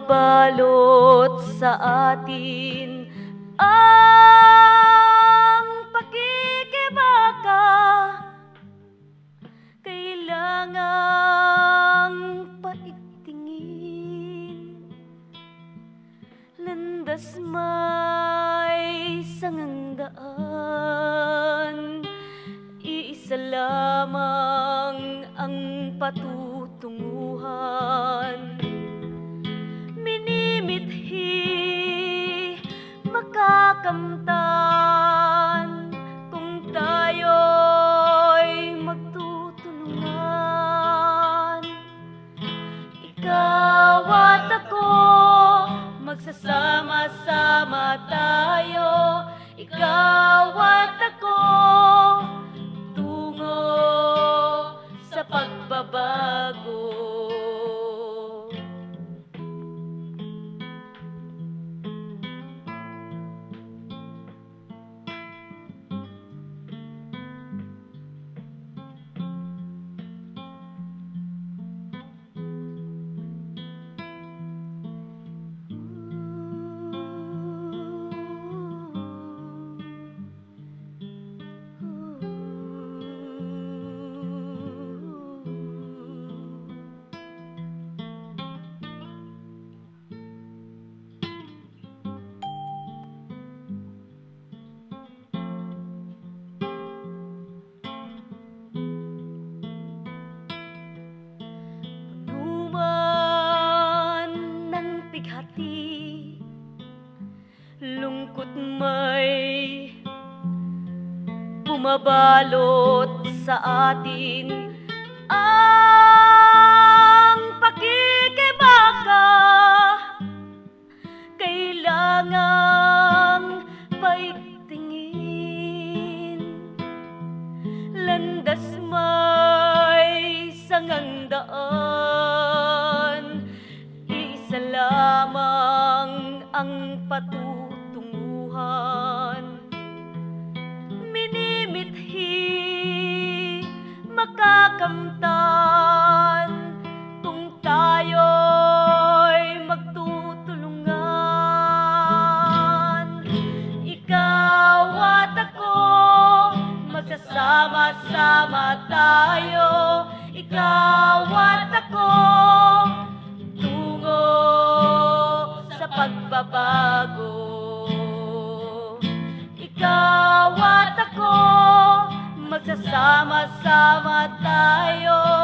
bumabalot sa atin ang pakikibaka. Kailangang paigtingin, landas may sangandaan, iisa lamang ang patutunguhan. Minimithi makakamtan kung tayo'y magtutulungan. Ikaw at ako, magsasama-sama tayo. Ikaw at ako, tungo sa pagbabago. Lungkot may bumabalot sa atin ang pakikibaka. Kailangang paigtingin, landas may sangandaan, isa lamang ang patutunguhan. Minimithi makakamtan kung tayo'y magtutulungan. Ikaw at ako, magsasama-sama tayo. Ikaw at ako, tungo sa pagbabago. Ikaw at ako, magsasama-sama tayo.